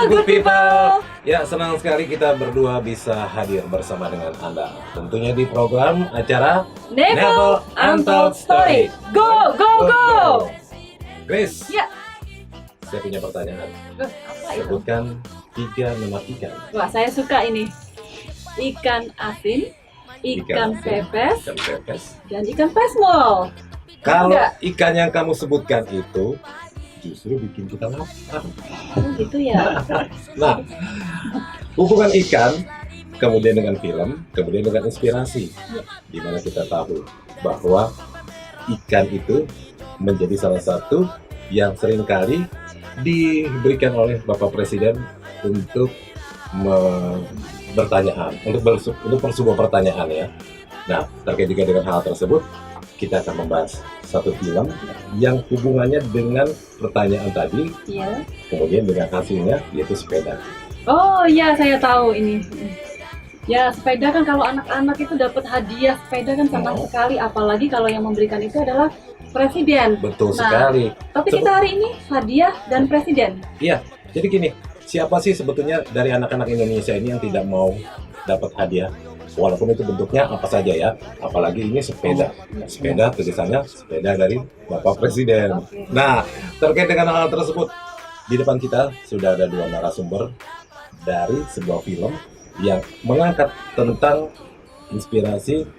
good people. Ya, senang sekali kita berdua bisa hadir bersama dengan Anda. Tentunya di program acara Never Untold Story. Go, go, go. Grace, Ya. saya punya pertanyaan. Apa itu? Sebutkan 3 nama ikan. Wah, saya suka ini. Ikan asin, ikan pepes, Ikan pepes. dan ikan pesmol. Kalau Enggak. ikan yang kamu sebutkan itu justru bikin kita lapar. Oh gitu ya. Nah, hubungan ikan, kemudian dengan film, kemudian dengan inspirasi. Di mana kita tahu bahwa ikan itu menjadi salah satu yang seringkali diberikan oleh Bapak Presiden untuk bertanyaan, untuk sebuah pertanyaan ya. Nah, terkait juga dengan hal tersebut, kita akan membahas satu film yang hubungannya dengan pertanyaan tadi, Iya. kemudian dengan hasilnya yaitu sepeda. Oh iya, saya tahu ini. Ya, sepeda kan kalau anak-anak itu dapat hadiah sepeda kan senang sekali, apalagi kalau yang memberikan itu adalah presiden. Betul Nah, sekali. Tapi kita hari ini hadiah dan presiden. Iya, jadi gini, siapa sih sebetulnya dari anak-anak Indonesia ini yang tidak mau dapat hadiah? Walaupun itu bentuknya apa saja ya, apalagi ini sepeda. Sepeda tulisannya sepeda dari Bapak Presiden. Oke. Nah, terkait dengan hal tersebut, di depan kita sudah ada 2 narasumber dari sebuah film yang mengangkat tentang inspirasi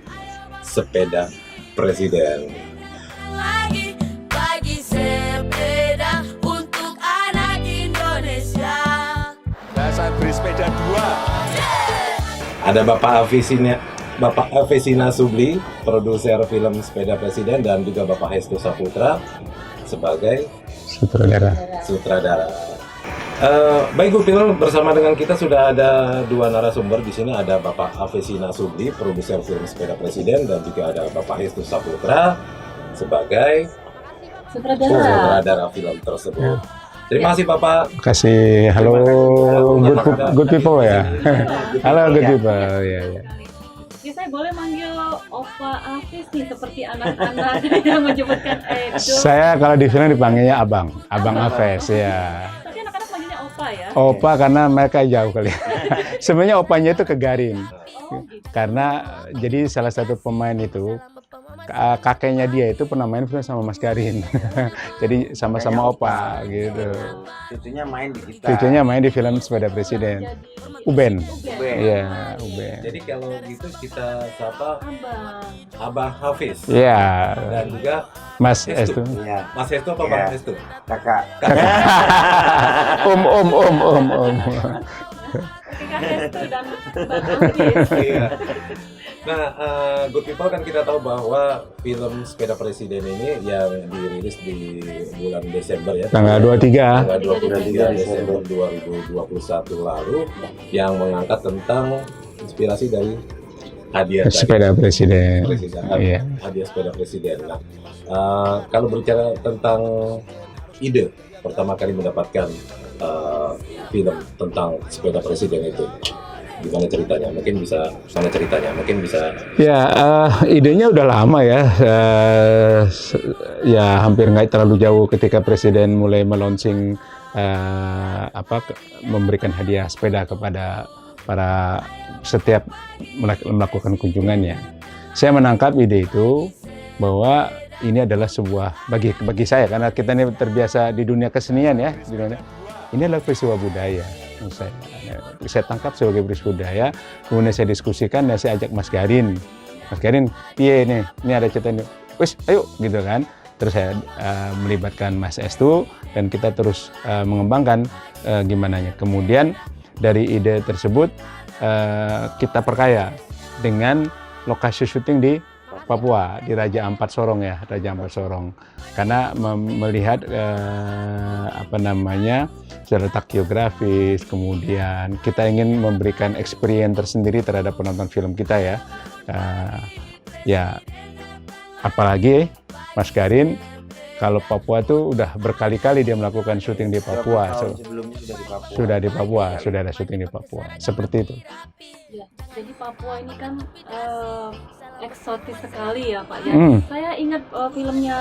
sepeda presiden. Lagi bagi sepeda untuk anak Indonesia. Nah, saya beri sepeda 2. Ada Bapak Avesina Subli, produser film Sepeda Presiden, dan juga Bapak Hestu Saputra sebagai sutradara. Baik, Good People, bersama dengan kita sudah ada 2 narasumber di sini. Ada Bapak Avesina Subli, produser film Sepeda Presiden, dan juga ada Bapak Hestu Saputra sebagai sutradara film tersebut. Terima kasih Bapak. Terima kasih. Halo, good people ya. Halo, good people. Ya, ya. Ya, saya boleh manggil Opa Afis nih seperti anak-anak yang menyebutkan Edo. Saya kalau di film dipanggilnya Abang Aves ya. Tapi anak-anak manggilnya Opa ya. Opa karena mereka jauh kali. Sebenarnya opanya itu ke Garin. Oh, gitu. Karena jadi salah satu pemain itu kakeknya dia itu pernah main film sama Mas Garin. Jadi sama-sama opa gitu. Cucunya main di kita. Cucunya main di film Sepeda Presiden. Jadi Uben. Uben. Iya, Uben. Jadi kalau gitu kita sapa Abang. Abang Hafiz Iya, dan juga Mas Hestu. Estu. Iya, Mas Hestu apa Iya. Bang Hestu? kakak. Om. Oke, Kak Hestu dan Bang Afis. Iya. Nah, Good People, kan kita tahu bahwa film Sepeda Presiden ini yang dirilis di bulan Desember ya. Tanggal 23. Tanggal 23 Desember 2021 lalu, yang mengangkat tentang inspirasi dari hadiah Sepeda Presiden. Iya. hadiah sepeda presiden. Nah, kalau berbicara tentang ide pertama kali mendapatkan film tentang sepeda presiden itu, gimana ceritanya? Mungkin bisa. Ya, idenya udah lama ya. Ya hampir nggak terlalu jauh ketika Presiden mulai meluncing memberikan hadiah sepeda kepada para setiap melakukan kunjungannya. Saya menangkap ide itu bahwa ini adalah sebuah bagi saya, karena kita ini terbiasa di dunia kesenian ya, ini adalah peristiwa budaya. Saya tangkap sebagai peristiwa budaya, kemudian saya diskusikan dan saya ajak Mas Garin, iya ini ada cerita ini, wis ayo gitu kan. Terus saya melibatkan Mas Estu dan kita terus mengembangkan gimana nya. Kemudian dari ide tersebut kita perkaya dengan lokasi syuting di Papua, di Raja Ampat Sorong ya, Raja Ampat Sorong. Karena melihat letak geografis, kemudian kita ingin memberikan experience tersendiri terhadap penonton film kita ya. Ya, apalagi Mas Garin Kalau Papua tuh udah berkali-kali dia melakukan syuting di Papua. Berapa tahun sebelumnya sudah di Papua. Sudah di Papua, sudah ada syuting di Papua. Seperti itu. Ya, jadi Papua ini kan eksotis sekali ya Pak ya. Saya ingat filmnya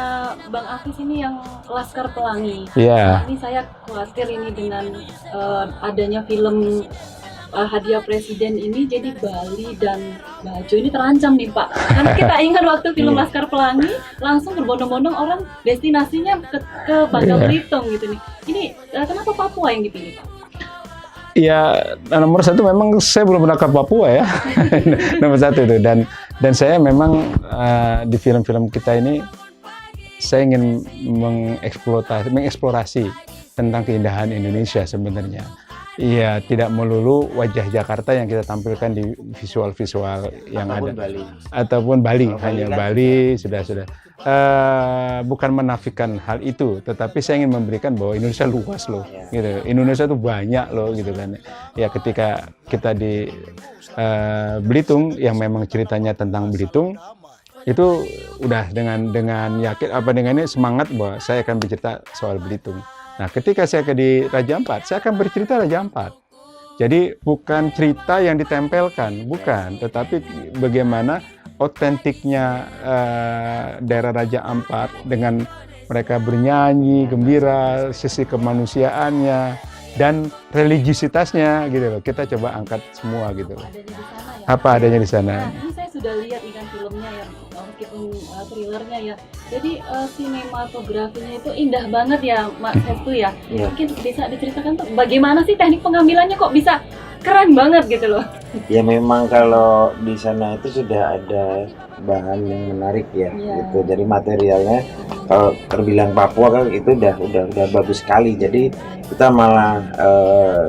Bang Afis ini yang Laskar Pelangi. Iya. Ini saya khawatir ini dengan adanya film hadiah presiden ini, jadi Bali dan Bajo ini terancam nih Pak. Karena kita ingat waktu film Laskar Pelangi langsung berbondong-bondong orang destinasinya ke Bangka Belitung gitu nih. Ini kenapa Papua yang dipilih Pak? Ya, nomor satu memang saya belum pernah ke Papua ya. Nomor satu itu, dan saya memang di film-film kita ini saya ingin mengeksplorasi tentang keindahan Indonesia sebenarnya. Iya, tidak melulu wajah Jakarta yang kita tampilkan di visual-visual yang Ataupun ada. Bali. Ataupun Bali, Kalau hanya Bali kan Bali sudah. Bukan menafikan hal itu, tetapi saya ingin memberikan bahwa Indonesia luas loh, gitu. Indonesia tuh banyak loh, gitu kan. Ya ketika kita di Belitung, yang memang ceritanya tentang Belitung, itu udah dengan yakin dengan ini semangat bahwa saya akan bercerita soal Belitung. Nah, ketika saya di Raja Ampat, saya akan bercerita Raja Ampat. Jadi bukan cerita yang ditempelkan, bukan, tetapi bagaimana otentiknya daerah Raja Ampat dengan mereka bernyanyi, gembira, sisi kemanusiaannya dan religiusitasnya gitu loh. Kita coba angkat semua gitu loh. Adanya di sana ya. Apa adanya di sana? Nah, ini saya sudah lihat ikan filmnya ya, meskipun thrillernya ya. Jadi sinematografinya itu indah banget ya, Mak Sestu ya. Iya. Mungkin bisa diceritakan tuh bagaimana sih teknik pengambilannya kok bisa keren banget gitu loh. Ya memang kalau di sana itu sudah ada bahan yang menarik ya, gitu. Jadi materialnya kalau terbilang Papua kan itu udah bagus sekali. Jadi kita malah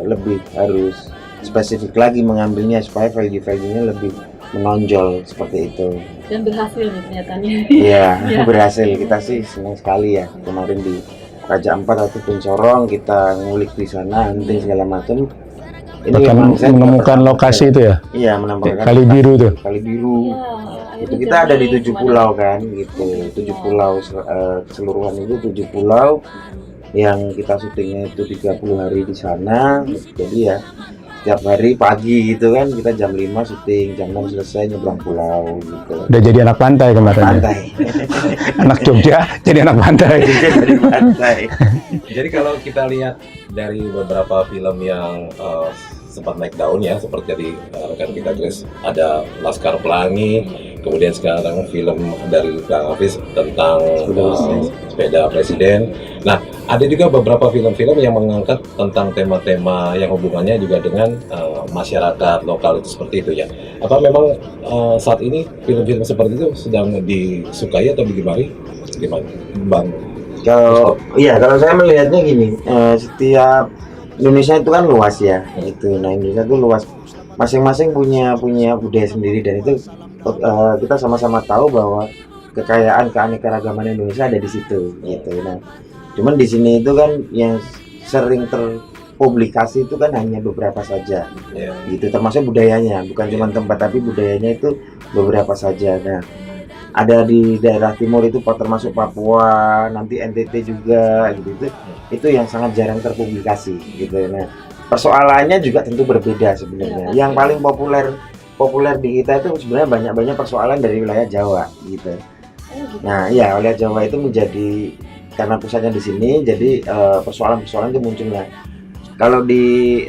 lebih harus spesifik lagi mengambilnya supaya value-nya lebih menonjol seperti itu. Dan berhasil nih kelihatannya. Iya, berhasil. Kita sih senang sekali ya. Kemarin di Raja Ampat atau Pincorong kita ngulik di sana, hunting segala macam. Ini Bahkan saya menemukan lokasi itu ya? Iya, menemukan Kali Biru tuh. Kali Biru. Ya, Itu kita ada di 7 pulau kan, gitu. 7 pulau keseluruhan itu 7 pulau yang kita syutingnya itu 30 hari di sana. Jadi ya setiap hari pagi gitu kan kita jam 5 syuting, jam 6 selesai nyebrang pulau gitu. Udah jadi anak pantai kemarin. Pantai. Anak Jogja jadi anak pantai. Dari pantai. Jadi kalau kita lihat dari beberapa film yang sempat naik daun ya, seperti tadi rekan kita Chris, ada Laskar Pelangi, kemudian sekarang film dari Bang Afis tentang sepeda presiden. Nah, ada juga beberapa film-film yang mengangkat tentang tema-tema yang hubungannya juga dengan masyarakat lokal itu seperti itu ya. Apa memang saat ini film-film seperti itu sedang disukai atau digemari? Gimana, Bang? Kalau saya melihatnya gini, setiap Indonesia itu kan luas ya, itu. Nah, Indonesia itu luas, masing-masing punya budaya sendiri dan itu kita sama-sama tahu bahwa kekayaan keanekaragaman Indonesia ada di situ, gitu. Nah, cuman di sini itu kan yang sering terpublikasi itu kan hanya beberapa saja, gitu. Termasuk budayanya, bukan cuma tempat tapi budayanya itu beberapa saja. Nah, ada di daerah timur itu termasuk Papua, nanti NTT juga gitu. Itu yang sangat jarang terpublikasi gitu. Nah, persoalannya juga tentu berbeda sebenarnya. Yang paling populer di kita itu sebenarnya banyak persoalan dari wilayah Jawa gitu. Nah, ya wilayah Jawa itu menjadi karena pusatnya di sini, jadi persoalan-persoalan itu munculnya. Kalau di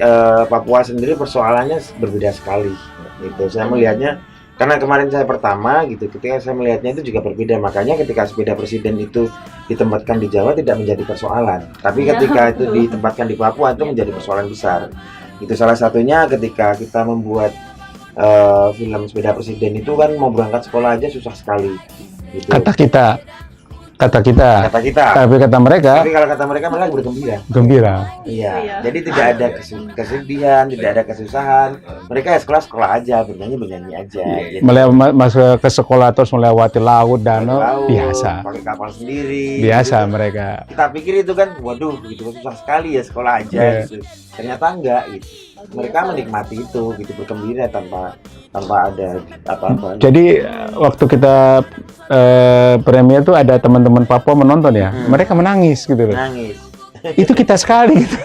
Papua sendiri persoalannya berbeda sekali gitu. Saya melihatnya karena kemarin saya pertama gitu, ketika saya melihatnya itu juga berbeda. Makanya ketika sepeda presiden itu ditempatkan di Jawa tidak menjadi persoalan, tapi ketika itu ditempatkan di Papua itu menjadi persoalan besar. Itu salah satunya ketika kita membuat film sepeda presiden itu kan mau berangkat sekolah aja susah sekali. Gitu. Kata kita. Tapi kata mereka. Tapi kalau kata mereka malah bergembira. Gembira. Iya. Jadi tidak ada kesedihan, tidak ada kesusahan. Mereka ya sekolah aja, bernyanyi aja. Gitu. Masuk ke sekolah terus melewati laut, danau, biasa. Pakai kapal sendiri. Biasa gitu. mereka. Kita pikir itu kan, waduh, gitu susah sekali ya sekolah aja. Gitu. Ternyata enggak gitu. Mereka menikmati itu, gitu, bergembira tanpa tanpa ada apa-apa. Jadi waktu kita premier tuh ada teman-teman Papua menonton ya, mereka menangis gitu loh. Nangis. Itu kita sekali gitu.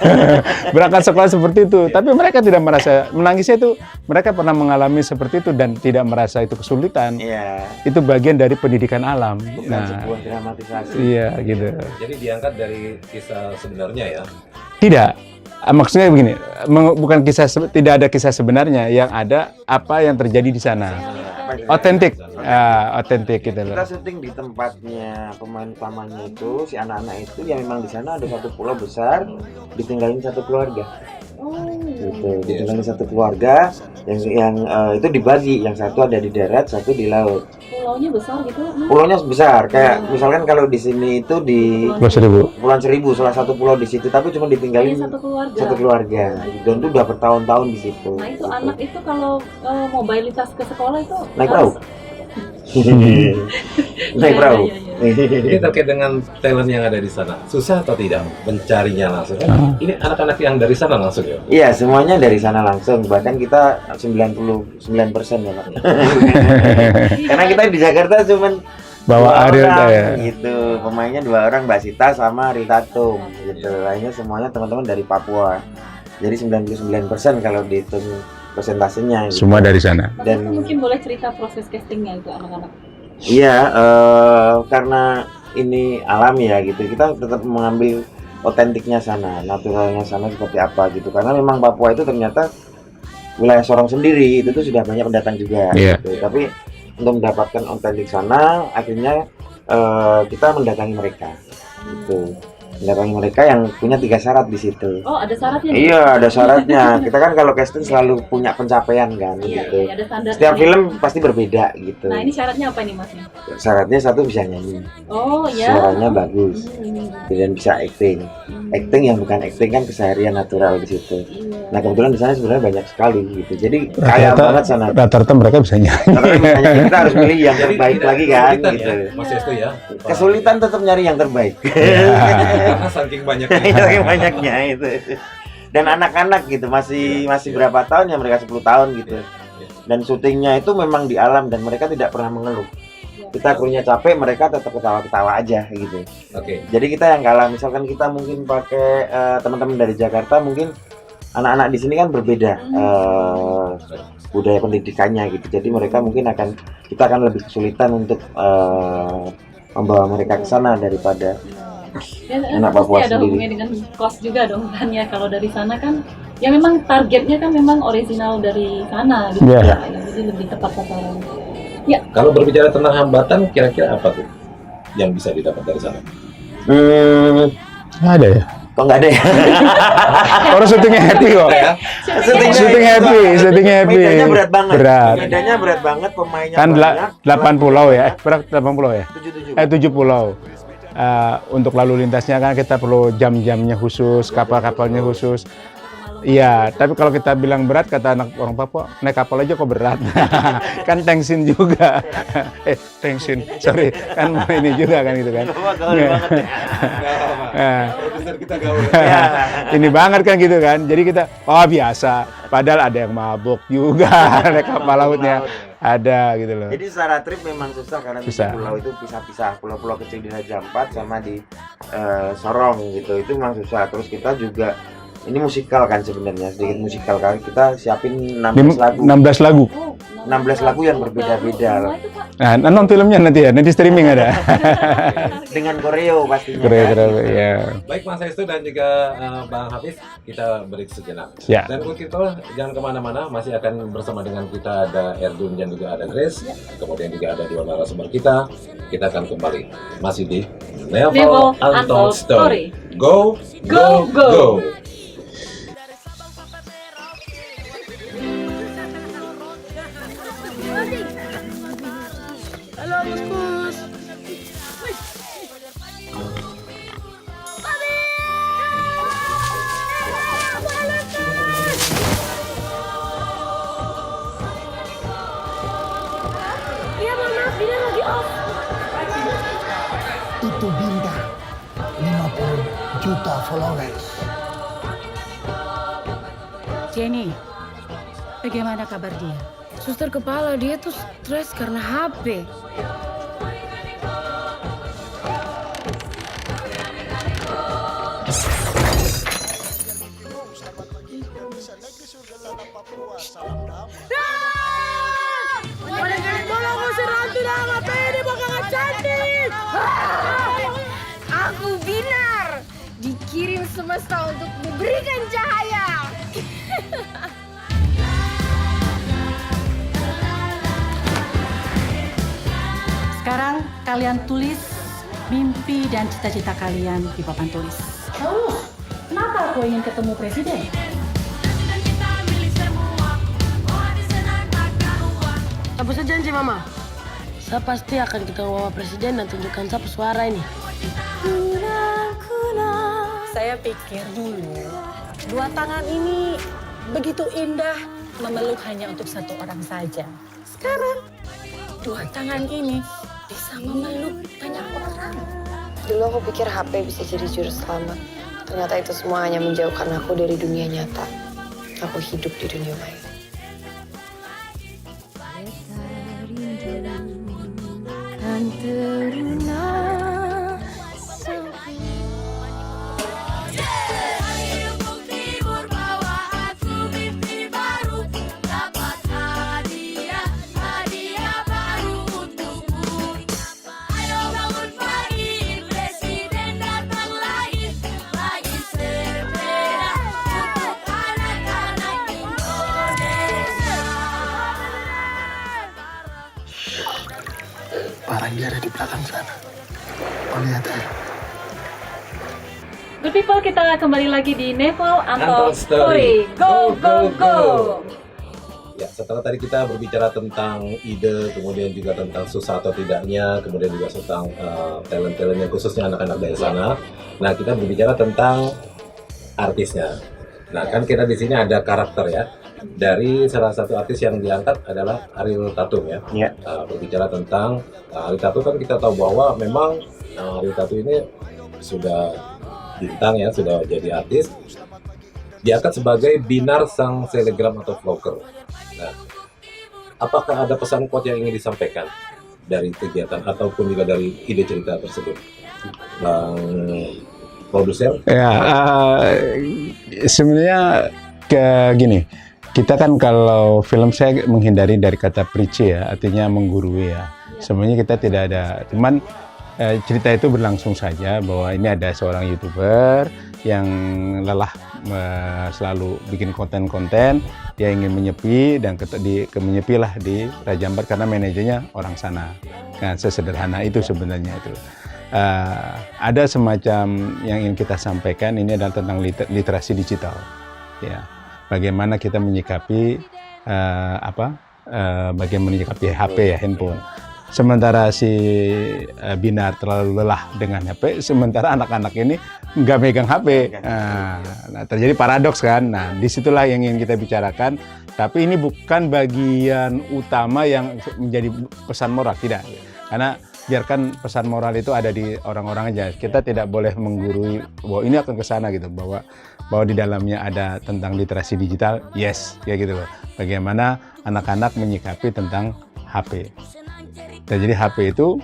Berangkat sekolah seperti itu, tapi mereka tidak merasa menangisnya itu, mereka pernah mengalami seperti itu dan tidak merasa itu kesulitan. Iya. Itu bagian dari pendidikan alam. Bukan sebuah dramatisasi. Iya gitu. Jadi diangkat dari kisah sebenarnya ya. Tidak. Maksudnya begini, bukan tidak ada kisah sebenarnya, yang ada apa yang terjadi di sana. Otentik, otentik gitu loh. Kita syuting di tempatnya pemain utamanya itu, si anak-anak itu yang memang di sana ada satu pulau besar, ditinggalin satu keluarga. Gitu, ditinggalin satu keluarga yang itu dibagi, yang satu ada di darat, satu di laut. Pulaunya besar gitu? Pulaunya besar, kayak misalkan kalau di sini itu di Pulau Seribu. Kepulauan Seribu, salah satu pulau di situ, tapi cuma ditinggalin Ini satu keluarga. satu keluarga, dan itu udah bertahun-tahun di situ. Nah itu Gitu. anak itu kalau mobilitas ke sekolah itu Naik perahu. Naik perahu. Ini terkait dengan talent yang ada di sana. Susah atau tidak mencarinya langsung? Kan ini anak-anak yang dari sana langsung ya? Iya, semuanya dari sana langsung. Bahkan kita 99% ya, Pak. Karena kita di Jakarta cuman Bawa dua Ariel orang, ya. gitu. Pemainnya 2 orang, Mbak Sita sama Ritatum gitu. Lainnya semuanya teman-teman dari Papua. Jadi 99% kalau dihitung persentasenya gitu. Semua dari sana. Dan Dan- mungkin boleh cerita proses castingnya itu anak-anak. Iya, karena ini alami ya gitu. Kita tetap mengambil otentiknya sana, naturalnya sana seperti apa gitu. Karena memang Papua itu ternyata wilayah Sorong sendiri itu tuh sudah banyak pendatang juga. Iya. Gitu. Tapi untuk mendapatkan otentik sana, akhirnya kita mendatangi mereka. Gitu. Mendatangi mereka yang punya 3 syarat di situ. Oh ada syaratnya? nih? Iya, ada syaratnya. Kita kan kalau casting selalu punya pencapaian kan, Iya, gitu. iya, ada standar. Setiap film pasti berbeda gitu. Nah ini syaratnya apa nih mas? Syaratnya satu bisa nyanyi, Oh ya. suaranya bagus, Hmm. dan bisa acting. Acting yang bukan acting kan keseharian natural di situ. Iya. Nah kebetulan di sana sebenarnya banyak sekali gitu. Jadi kaya banget sana. Rata-rata mereka bisa nyanyi. Tapi misalnya kita harus pilih yang terbaik lagi kan, kesulitan gitu. ya, Mas Yestu ya. Kesulitan tetap nyari yang terbaik. Karena saking banyaknya. Saking banyaknya itu. Dan anak-anak gitu masih berapa tahun ya, mereka 10 tahun gitu. Dan syutingnya itu memang di alam dan mereka tidak pernah mengeluh. Kita krunya capek, mereka tetap ketawa-ketawa aja gitu. Oke. Jadi kita yang kalah, misalkan kita mungkin pakai teman-teman dari Jakarta, mungkin anak-anak di sini kan berbeda budaya pendidikannya gitu. Jadi mereka mungkin kita akan lebih kesulitan untuk membawa mereka ke sana daripada Ya, anak pasti Papua ada sendiri. hubungannya dengan cost juga dong kan ya, kalau dari sana kan ya memang targetnya kan memang original dari sana gitu Iya. ya, jadi lebih tepat sasaran. Kalau berbicara tentang hambatan, kira-kira apa tuh yang bisa didapat dari sana? Nggak ada ya. Kok nggak ada ya? Orang syutingnya happy kok. Syuting happy, syuting happy. Medannya berat banget. Berat. Medannya berat banget, pemainnya Kan banyak. 8 pulau ya. Berapa 8 pulau ya? 7. 7 pulau. Untuk lalu lintasnya kan kita perlu jam-jamnya khusus, kapal-kapalnya khusus. Iya, tapi kalau kita bilang berat, kata anak orang Papua, naik kapal aja kok berat. Kan tensin juga. Tensin, sorry. Kan ini juga kan gitu kan. Nah, Produser kita gaul. ini banget kan gitu kan. Jadi kita, oh biasa. Padahal ada yang mabuk juga, naik kapal lautnya. Ada gitu loh. Jadi secara trip memang susah karena di Susah. pulau itu pisah-pisah, pulau-pulau kecil di Raja Ampat sama di Sorong gitu. Itu memang susah. Terus kita juga ini musikal kan sebenarnya, sedikit musikal kan. Kita siapin 16 lagu. 16 lagu. 16 lagu yang berbeda-beda. Nah, nonton filmnya nanti ya, nanti streaming ada. Dengan koreo pastinya. Keren-keren kan? ya. Baik Mas Yestu dan juga Bang Hafiz, kita break sejenak. Ya. Dan untuk kita jangan kemana-mana, masih akan bersama dengan kita ada Erdun dan juga ada Grace. Kemudian juga ada 2 narasumber kita. Kita akan kembali masih di Level Level Untold Story. Go, Go, go. Itu Binta, 50 juta followers. Jenny, bagaimana kabar dia? Suster kepala dia tuh stres karena HP. Aku Binar, dikirim semesta untuk memberikan cahaya. Sekarang kalian tulis mimpi dan cita-cita kalian di papan tulis. Oh, kenapa aku ingin ketemu presiden? Apa saja janji Mama? Saya pasti akan ketemu Bapak Presiden dan tunjukkan saya suara ini. Saya pikir dulu, dua tangan ini begitu indah memeluk hanya untuk satu orang saja. Sekarang, dua tangan ini bisa memeluk banyak orang. Dulu aku pikir HP bisa jadi juru selamat. Ternyata itu semua hanya menjauhkan aku dari dunia nyata. Aku hidup di dunia maya. Ayo bukti bahwa aku mimpi baru, dapat hadiah baru untukmu. Ayo bangun pagi, presiden datang lagi sepeda untuk anak-anak Indonesia. Barang dia ada di belakang sana. Oh, lihat ya. Good people, kita kembali lagi di Neval Untold Untold Story. Story. Go, go, go! Ya, setelah tadi kita berbicara tentang ide, kemudian juga tentang susah atau tidaknya, kemudian juga tentang talent-talent yang khususnya anak-anak dari sana. Nah, kita berbicara tentang artisnya. Nah, kan kita di sini ada karakter ya. Dari salah satu artis yang diangkat adalah Ariel Tatum ya. Iya. Berbicara tentang Ariel Tatum, kan kita tahu bahwa memang Ariel Tatum ini sudah bintang ya, sudah jadi artis. Diangkat sebagai Binar sang selegram atau vlogger. Nah, apakah ada pesan quote yang ingin disampaikan dari kegiatan ataupun juga dari ide cerita tersebut, Bang produser? Ya, sebenarnya gini, kita kan kalau film saya menghindari dari kata preach ya, artinya menggurui ya. Sebenarnya kita tidak ada, cuman cerita itu berlangsung saja bahwa ini ada seorang YouTuber yang lelah selalu bikin konten-konten, dia ingin menyepi dan menyepilah di Raja Ampat karena manajernya orang sana. Kan sesederhana itu sebenarnya itu. Ada semacam yang ingin kita sampaikan, ini adalah tentang literasi digital. Ya, bagaimana kita menyikapi bagaimana menyikapi HP ya, handphone. Sementara si Binar terlalu lelah dengan HP, sementara anak-anak ini nggak megang HP. Nah, terjadi paradoks kan. Nah, disitulah yang ingin kita bicarakan. Tapi ini bukan bagian utama yang menjadi pesan moral, tidak. Karena biarkan pesan moral itu ada di orang-orang aja. Kita tidak boleh menggurui bahwa ini akan ke sana gitu, bahwa di dalamnya ada tentang literasi digital, yes, kayak gitu loh. Bagaimana anak-anak menyikapi tentang HP. Dan jadi HP itu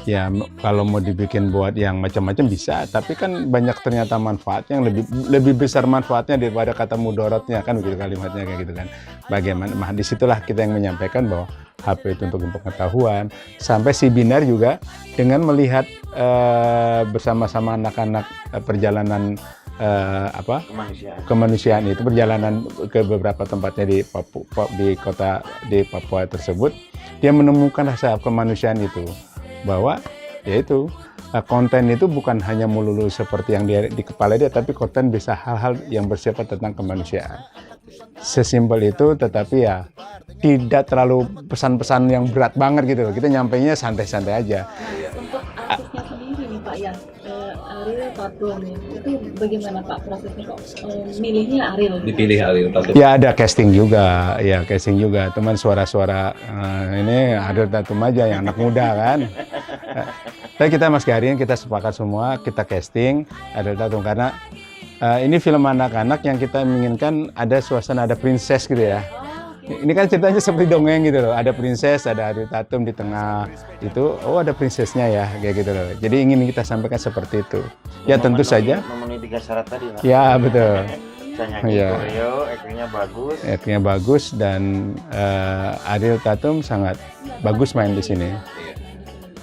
ya kalau mau dibikin buat yang macam-macam bisa, tapi kan banyak ternyata manfaatnya yang lebih besar manfaatnya daripada kata mudorotnya, kan begitu kalimatnya kayak gitu kan. Bagaimana disitulah kita yang menyampaikan bahwa HP itu untuk pengetahuan. Sampai si Binar juga dengan melihat bersama-sama anak-anak perjalanan kemanusiaan itu, perjalanan ke beberapa tempatnya di Papua tersebut, dia menemukan rasa kemanusiaan itu, bahwa yaitu konten itu bukan hanya melulu seperti yang dia di kepala dia, tapi konten bisa hal-hal yang bersifat tentang kemanusiaan. Sesimpel itu, tetapi ya tidak terlalu pesan-pesan yang berat banget gitu loh. Kita nyampainya santai-santai aja. Untuk artisnya sendiri nih Pak ya, Ariel Tatum ya, itu bagaimana Pak prosesnya kok milihnya Ariel? Dipilih Ariel Tatum. Ya ada casting juga, teman suara-suara ini Ariel Tatum aja yang anak muda kan. Tapi kita Mas Garin, kita sepakat semua, kita casting Ariel Tatum karena ini film anak-anak yang kita inginkan ada suasana, ada princess gitu ya. Ini kan ceritanya seperti dongeng gitu loh. Ada princess, ada Ariel Tatum di tengah itu. Oh, ada princessnya ya, kayak gitu loh. Jadi ingin kita sampaikan seperti itu. Ya tentu saja. Memenuhi 3 syarat tadi, Pak. Ya betul. Bisa nyanyi Iya. koreo, actingnya bagus. Actingnya bagus dan Ariel Tatum sangat bagus main di sini. Iya.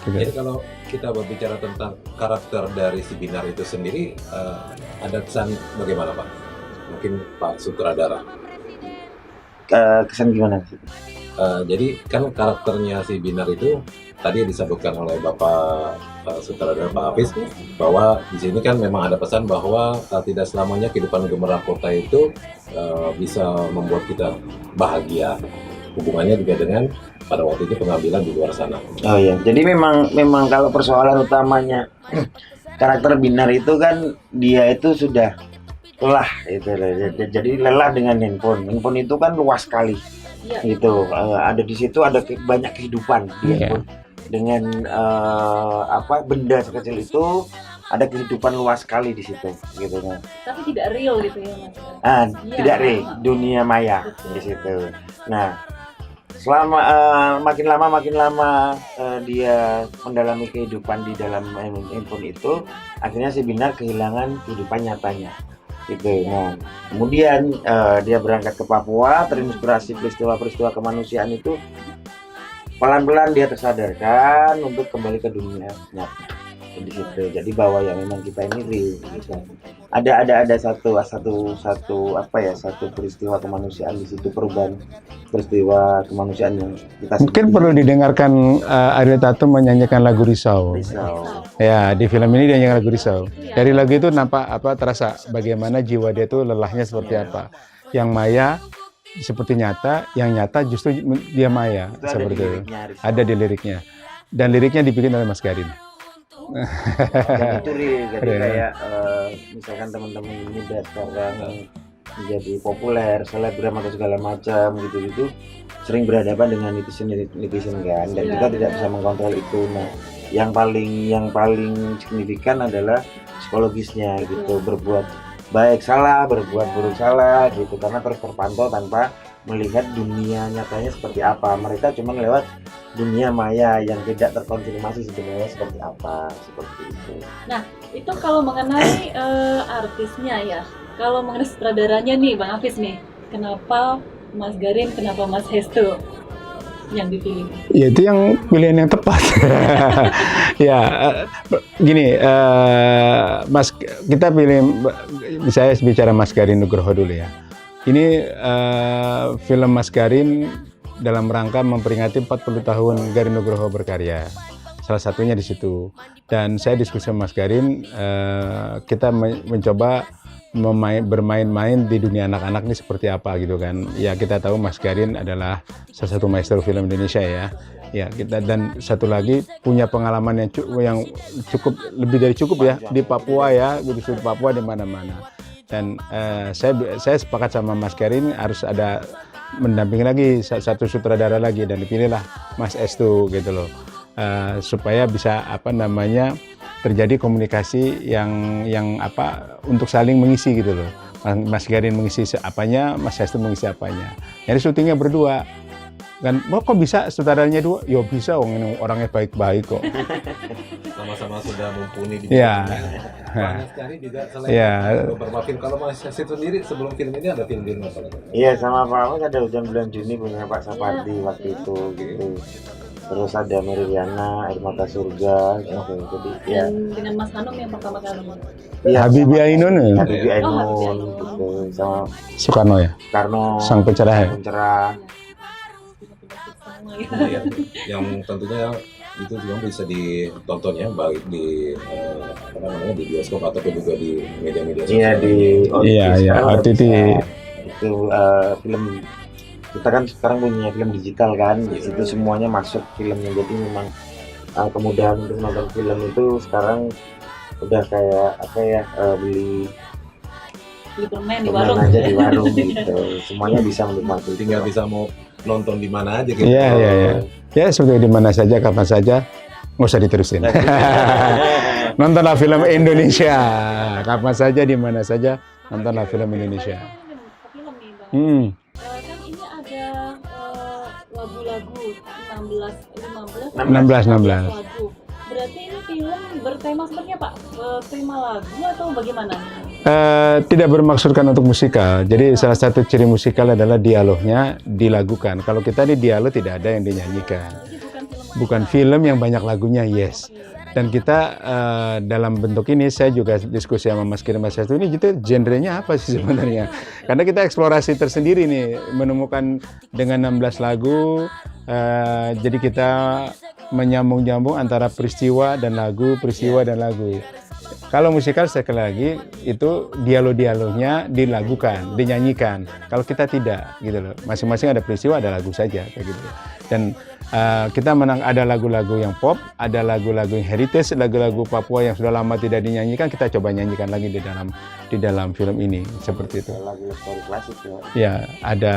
Gitu. Jadi kalau kita berbicara tentang karakter dari si Binar itu sendiri, ada kesan bagaimana Pak? Mungkin Pak Sutradara. Kesan gimana sih? Jadi kan karakternya si Binar itu tadi disebutkan oleh Bapak Sutradara Pak Hafiz bahwa di sini kan memang ada pesan bahwa tidak selamanya kehidupan gemerlap kota itu bisa membuat kita bahagia. Hubungannya juga dengan pada waktu itu pengambilan di luar sana. Oh iya, jadi memang kalau persoalan utamanya karakter Binar itu kan dia itu sudah lelah itu, jadi lelah dengan handphone. Handphone itu kan luas sekali, Iya. gitu. Ada di situ ada banyak kehidupan di Iya. handphone dengan benda sekecil itu ada kehidupan luas sekali di situ, gitu kan. Tapi tidak real gitu ya Mas. Iya. Tidak dunia maya Betul. di situ. Nah, selama makin lama dia mendalami kehidupan di dalam handphone itu, akhirnya si Binar kehilangan kehidupan nyatanya gitu. Nah, kemudian dia berangkat ke Papua, terinspirasi peristiwa-peristiwa kemanusiaan itu, pelan-pelan dia tersadarkan untuk kembali ke dunia nyata di situ. Jadi bahwa ya memang kita ini real gitu. Ada satu peristiwa kemanusiaan di situ, perubahan peristiwa kemanusiaan yang kita Mungkin perlu didengarkan Ariel Tatum menyanyikan lagu Risau. risau. Ya, di film ini dia nyanyikan lagu Risau. Dari lagu itu nampak terasa bagaimana jiwa dia itu lelahnya seperti apa. Yang maya seperti nyata, yang nyata justru dia maya Itu ada di seperti itu. liriknya, risau. Ada di liriknya. Dan liriknya dibikin oleh Mas Garin. Dan itu real, jadi Real. kayak misalkan teman-teman muda sekarang menjadi populer, selebgram atau segala macam gitu sering berhadapan dengan netizen kan, dan Iya, kita tidak benar. bisa mengkontrol itu. Nah, yang paling signifikan adalah psikologisnya gitu, berbuat baik salah, berbuat buruk salah gitu, karena terus terpantau tanpa melihat dunia nyatanya seperti apa. Mereka cuma lewat dunia maya yang tidak terkonfirmasi sebenarnya seperti apa, seperti itu. Itu kalau mengenai artisnya ya. Kalau mengenai sutradaranya nih Bang Hafiz nih, kenapa Mas Garin, kenapa Mas Hestu yang dipilih? Ya itu yang pilihan yang tepat. Ya gini, Mas, kita pilih, saya bicara Mas Garin Nugroho dulu ya. Ini film Mas Garin dalam rangka memperingati 40 tahun Garin Nugroho berkarya. Salah satunya di situ. Dan saya diskusi sama Mas Garin, kita mencoba bermain-main di dunia anak-anak ini seperti apa gitu kan. Ya kita tahu Mas Garin adalah salah satu maestro film Indonesia ya. Ya kita, dan satu lagi punya pengalaman yang cukup, lebih dari cukup ya di Papua ya, di seluruh Papua, di mana-mana. Dan saya sepakat sama Mas Garin harus ada mendampingi lagi satu sutradara lagi, dan dipilihlah Mas Estu gitu loh, supaya bisa terjadi komunikasi yang untuk saling mengisi gitu loh. Mas Garin mengisi apanya, Mas Estu mengisi apanya. Jadi syutingnya berdua. Kan, kok bisa sutradaranya dua? Ya bisa, orangnya baik-baik kok. Sama-sama sudah mumpuni di Iya. bidangnya. Banyak sekali juga selain Iya. beberapa film. Kalau Mas Yasin sendiri sebelum film ini ada film-film apa lagi? Iya, sama Pak Ahmad ada Hujan Bulan Juni punya Pak Sapardi waktu itu gitu. Terus ada Meridiana, Air Mata Surga gitu. Jadi ya, Dan dengan Mas Hanum yang pertama kali. iya, Habibie Ainun ya? Habibie Ainun Habibie Ainun. gitu, sama Soekarno ya? Karno, Sang pencerah ya? pencerah. Sama ya. Iya, yang tentunya itu juga bisa ditonton ya, baik di di bioskop ataupun juga di media-media sosial. Iya di Iya, iya, sekarang OTT. bisa. Itu film kita kan sekarang punya film digital kan, di situ semuanya masuk filmnya, jadi memang kemudahan untuk nonton film itu sekarang udah kayak beli permen di permen warung. aja di warung gitu, semuanya bisa menikmati. Tinggal bisa mau nonton di mana aja gitu. Iya, iya, iya. Ya sebetulnya di mana saja, kapan saja, nggak usah diterusin. Nontonlah film Indonesia, kapan saja, di mana saja, nontonlah film Indonesia. Film nih Bang. Hmm. Kan ini ada lagu, 15 16. lagu. Berarti ini film bertema seperti apa? Tema lagu atau bagaimana nih? Tidak bermaksudkan untuk musikal. Jadi salah satu ciri musikal adalah dialognya dilagukan. Kalau kita ini dialog tidak ada yang dinyanyikan. Jadi Bukan film yang banyak lagunya, yes. Dan kita dalam bentuk ini saya juga diskusi sama Mas Kirim Mas Sestu ini gitu genrenya apa sih sebenarnya? Karena kita eksplorasi tersendiri nih menemukan dengan 16 lagu. Jadi kita menyambung-nyambung antara peristiwa dan lagu, peristiwa dan lagu. Kalau musikal sekali lagi itu dialog-dialognya dilagukan, dinyanyikan. Kalau kita tidak gitu loh. Masing-masing ada peristiwa, ada lagu saja kayak gitu. Dan kita ada lagu-lagu yang pop, ada lagu-lagu yang heritage, lagu-lagu Papua yang sudah lama tidak dinyanyikan, kita coba nyanyikan lagi di dalam film ini seperti itu. Lagu story klasik ya. Ya, ada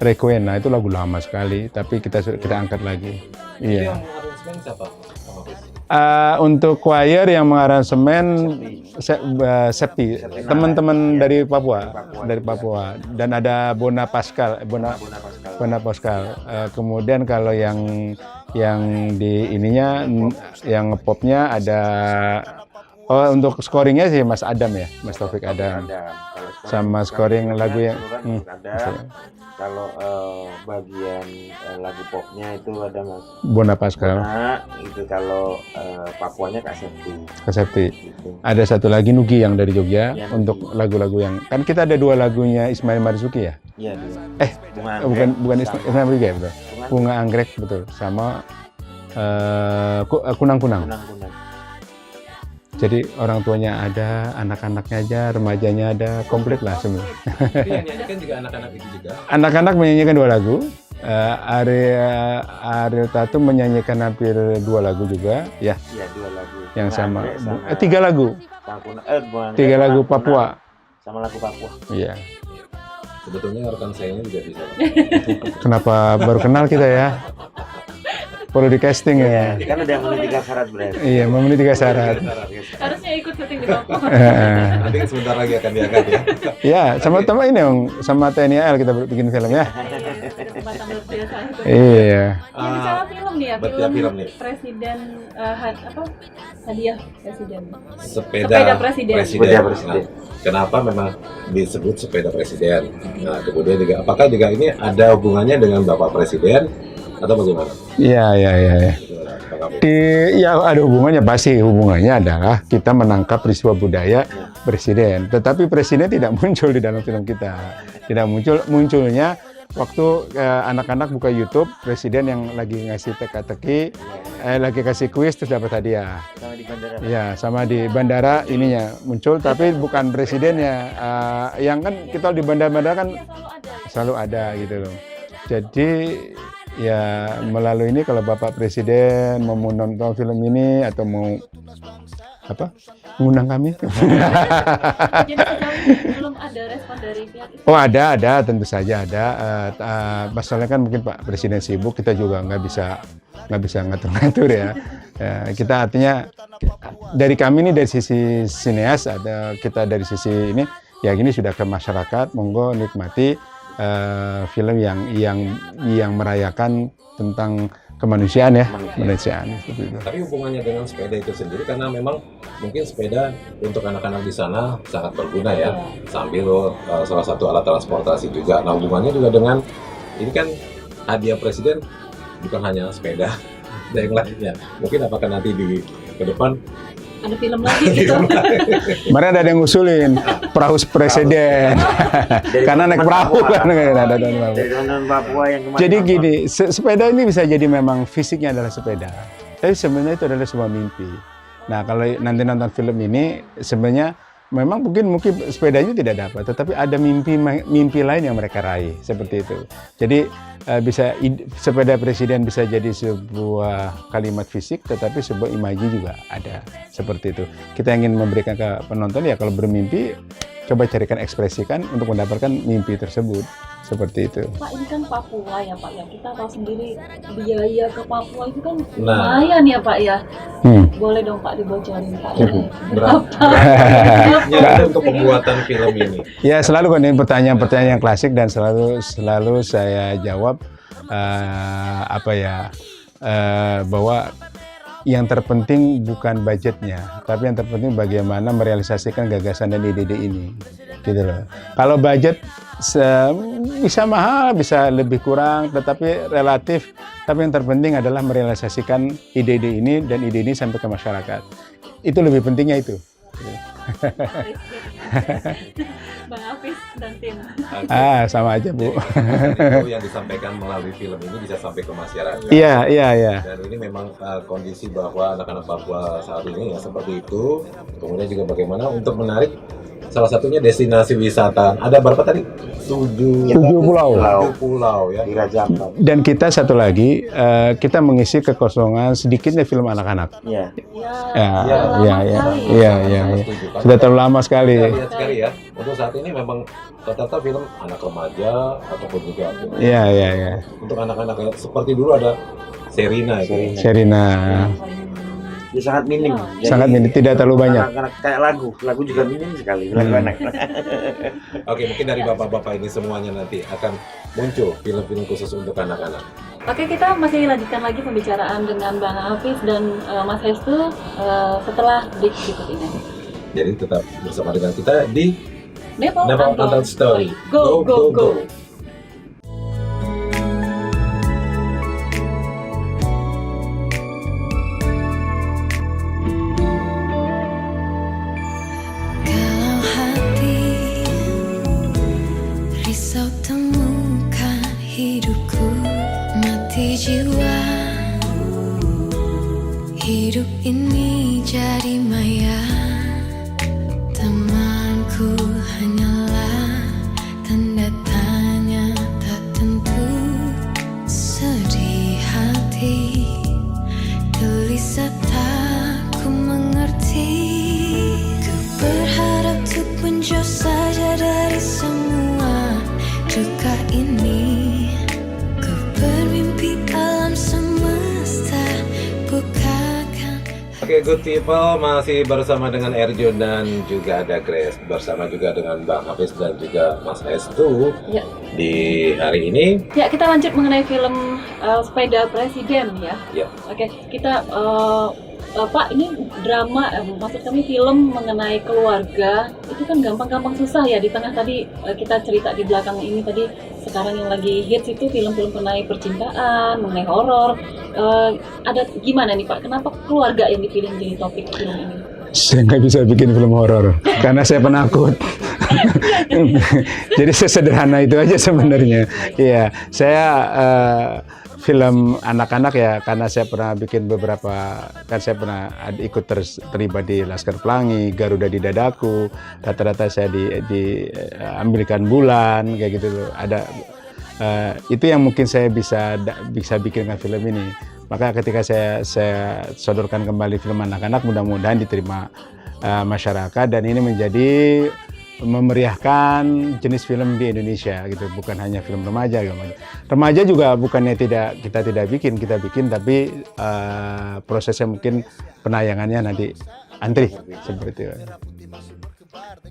Requena itu lagu lama sekali, tapi kita angkat lagi. Iya. Yang aransemen siapa? Untuk choir yang mengaransemen Septi, teman-teman dari Papua, dan ada Bona Pascal. Kemudian kalau yang di ininya, yang popnya ada, untuk scoringnya sih Mas Adam ya, Mas Taufik Adam. Sama scoring lagu yang kalau bagian lagu popnya itu ada Mas Bona Pascal. Itu kalau Papuanya Kak Septi. Gitu. Ada satu lagi Nugi yang dari Jogja untuk lagu-lagu yang kan kita ada 2 lagunya Ismail Marzuki ya. Iya, Bukan Ismail Marzuki ya, betul. Bunga Anggrek betul, sama Kunang-kunang. Jadi orang tuanya ada, anak-anaknya aja, remajanya ada, komplit lah semua. Tapi yang nyanyikan juga anak-anak itu juga. Anak-anak menyanyikan 2 lagu. Ariel Tatum menyanyikan hampir 2 lagu juga, ya. Iya, 2 lagu. Yang sama 3 lagu. 3 lagu Papua. Sama lagu Papua. Iya. Sebetulnya rekan saya ini juga bisa. Kenapa baru kenal kita ya? Perlu di casting ya. Kan udah memenuhi 3 syarat berarti. Iya, memenuhi 3 syarat. Harusnya ikut syuting di Papua. Nanti sebentar lagi akan diangkat ya. Ya, sama-sama ini dong, sama TNI AL kita bikin film ya. Kesempatan luar biasa itu. Iya. Yang bicara film nih ya, Berarti film nih. presiden hadiah presiden. Sepeda presiden. Nah, kenapa memang disebut sepeda presiden? Nah, kemudian juga apakah juga ini ada hubungannya dengan Bapak Presiden atau bagaimana? Iya. Ya ada hubungannya, pasti hubungannya adalah kita menangkap peristiwa budaya presiden. Tetapi presiden tidak muncul di dalam film kita. Tidak munculnya waktu anak-anak buka YouTube, presiden yang lagi ngasih teka-teki, lagi kasih kuis terus dapat hadiah. Sama di bandara. Iya, sama di bandara ininya muncul, tapi bukan presidennya. Yang kan kita di bandara-bandara kan selalu ada gitu loh. Jadi ya melalui ini kalau Bapak Presiden mau menonton film ini atau mau mengundang kami. Jadi sejauh ini belum ada respon dari pihak itu. Oh ada, tentu saja ada. Masalahnya kan mungkin Pak Presiden sibuk, kita juga nggak bisa ngatur-ngatur ya. Kita artinya dari kami ini dari sisi sineas, ada kita dari sisi ini ya gini sudah ke masyarakat, monggo nikmati film yang merayakan tentang kemanusiaan ya, kemanusiaan seperti itu. Tapi hubungannya dengan sepeda itu sendiri karena memang mungkin sepeda untuk anak-anak di sana sangat berguna ya, sambil salah satu alat transportasi juga. Nah hubungannya juga dengan ini kan hadiah presiden bukan hanya sepeda, ada yang lainnya. Mungkin apakah nanti di ke depan Ada film lagi gitu. Kemarin ada yang ngusulin perahu presiden, karena naik perahu kan ada Dari teman Papua yang kemarin. Jadi gini, sepeda ini bisa jadi memang fisiknya adalah sepeda, tapi sebenarnya itu adalah sebuah mimpi. Nah kalau nanti nonton film ini sebenarnya memang mungkin sepedanya tidak dapat, tetapi ada mimpi lain yang mereka raih seperti itu. Jadi sepeda presiden bisa jadi sebuah kalimat fisik, tetapi sebuah imaji juga ada seperti itu. Kita ingin memberikan ke penonton ya kalau bermimpi, coba carikan ekspresikan untuk mendapatkan mimpi tersebut. seperti itu. Pak, ini kan Papua ya Pak ya. Kita tahu sendiri biaya ke Papua itu kan Nah. lumayan ya Pak ya. Hmm. Boleh dong Pak dibocorin Pak. Berapa untuk pembuatan film ini? Ya selalu kan ini pertanyaan-pertanyaan yang klasik dan selalu saya jawab bahwa yang terpenting bukan budgetnya, tapi yang terpenting bagaimana merealisasikan gagasan dan ide-ide ini, gitu loh. Kalau budget bisa mahal, bisa lebih kurang, tetapi relatif. Tapi yang terpenting adalah merealisasikan ide-ide ini dan ide ini sampai ke masyarakat. Itu lebih pentingnya itu. Bang Hafiz dan tim. Sama aja Bu. Itu yang disampaikan melalui film ini bisa sampai ke masyarakat. Iya. Dan ini memang kondisi bahwa anak-anak Papua saat ini ya seperti itu. Kemudian juga bagaimana untuk menarik salah satunya destinasi wisata. Ada berapa tadi? 7 pulau. 7 pulau ya. Di Raja Ampat. Dan kita satu lagi, kita mengisi kekosongan sedikitnya film anak-anak. Iya. Iya. Sudah terlalu lama sekali. Kita lihat sekali ya. Untuk saat ini memang rata-rata film anak remaja ataupun juga film. Iya. Untuk anak-anak ya, seperti dulu ada Serina itu. Sherina. Ya, sangat minim. Jadi, Sangat minim, tidak terlalu banyak. Anak-anak kayak lagu juga minim sekali lagu anak. Oke, mungkin dari bapak-bapak ini semuanya nanti akan muncul film-film khusus untuk anak-anak. Oke, kita masih lanjutkan lagi pembicaraan dengan Bang Hafiz dan Mas Hestu setelah break berikut ini. Jadi tetap bersama dengan kita di Nepo Untold Story. Go. Kalau hati risau temukan hidupku, mati jiwa. Hidup ini jadi maya. Temanku hanyalah tanda tanya tak tentu. Sedih hati, gelisah tak ku mengerti. Ku berharap untuk menjauh saja dari semua duka ini. Ku bermimpi alam semesta bukan. Oke, good people, masih bersama dengan Erjun dan juga ada Grace, bersama juga dengan Bang Hafiz dan juga Mas Hestu Ya. di hari ini. Ya, kita lanjut mengenai film Sepeda Presiden ya. Ya. Oke, kita Pak, ini drama, maksud kami film mengenai keluarga itu kan gampang-gampang susah ya. Di tengah tadi kita cerita di belakang ini tadi, sekarang yang lagi hits itu film-film mengenai percintaan, mengenai horor. Ada gimana nih Pak? Kenapa keluarga yang dipilih menjadi topik film ini? Saya nggak bisa bikin film horor karena saya penakut. Jadi sesederhana itu aja sebenarnya. Iya, saya film anak-anak ya karena saya pernah bikin beberapa, kan saya pernah ikut terlibat di Laskar Pelangi, Garuda di Dadaku, rata-rata saya diambilkan bulan kayak gitu loh. Ada itu yang mungkin saya bisa bikin dengan film ini. Maka ketika saya sodorkan kembali film anak-anak, mudah-mudahan diterima masyarakat dan ini menjadi memeriahkan jenis film di Indonesia gitu, bukan hanya film remaja. Remaja juga bukannya kita tidak bikin, kita bikin, tapi prosesnya mungkin penayangannya nanti antri seperti itu.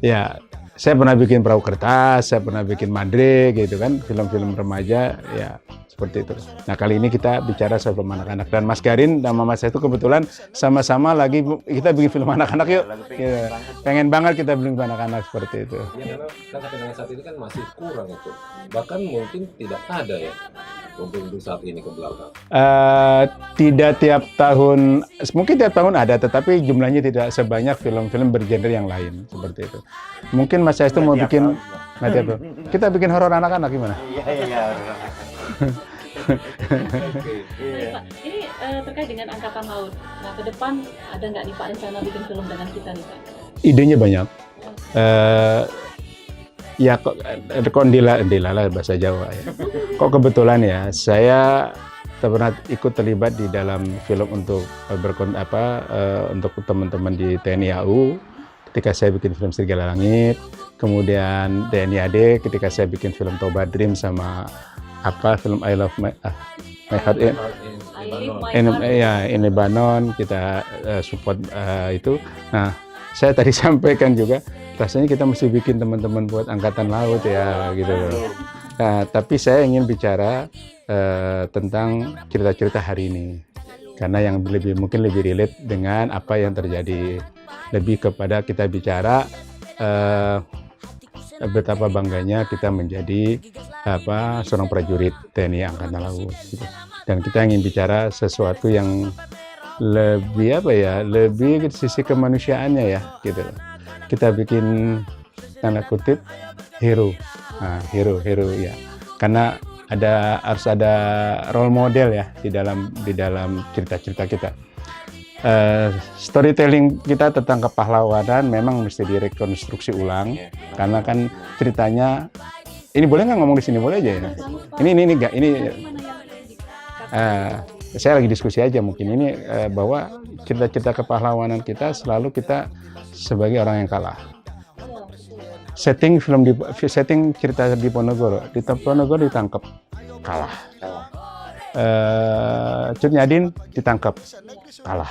Ya, saya pernah bikin Perahu Kertas, saya pernah bikin Madre gitu kan, film-film remaja ya seperti itu. Nah kali ini kita bicara soal film anak-anak dan Mas Garin dan Mama saya itu kebetulan sama-sama lagi kita bikin film anak-anak yuk. Ya, pengen banget kita bikin film anak-anak seperti itu. Ya, karena kan sampai dengan saat ini kan masih kurang itu. Bahkan mungkin tidak ada ya untuk saat ini ke belakang. Tidak tiap tahun, mungkin tiap tahun ada, tetapi jumlahnya tidak sebanyak film-film bergenre yang lain seperti itu. Mungkin Mas saya itu mau bikin, kita bikin horor anak-anak gimana? Iya. Baik, Pak. Ini terkait dengan Angkatan Laut. Nah, ke depan ada nggak nih Pak rencana bikin film dengan kita nih Pak? Idenya banyak. Ya kok dilala bahasa Jawa ya. Kok kebetulan ya, saya pernah ikut terlibat di dalam film untuk untuk teman-teman di TNI AU, ketika saya bikin film Serigala Langit, kemudian TNI AD ketika saya bikin film Toba Dream sama film I Love My Heart in Lebanon, kita support itu. Nah, saya tadi sampaikan juga rasanya kita mesti bikin teman-teman buat angkatan laut ya gitu loh. Nah, tapi saya ingin bicara tentang cerita-cerita hari ini karena yang mungkin lebih relate dengan apa yang terjadi, lebih kepada kita bicara betapa bangganya kita menjadi seorang prajurit TNI Angkatan Laut gitu. Dan kita ingin bicara sesuatu yang lebih lebih sisi kemanusiaannya ya gitu. Kita bikin tanda kutip hero ya, karena harus ada role model ya di dalam cerita-cerita kita. Storytelling kita tentang kepahlawanan memang mesti direkonstruksi ulang, karena kan ceritanya ini boleh nggak ngomong di sini, boleh aja ya. Ini saya lagi diskusi aja mungkin ini bahwa cerita-cerita kepahlawanan kita selalu kita sebagai orang yang kalah. Setting cerita di Ponorogo ditangkap kalah. Cut Nyadin ditangkap kalah.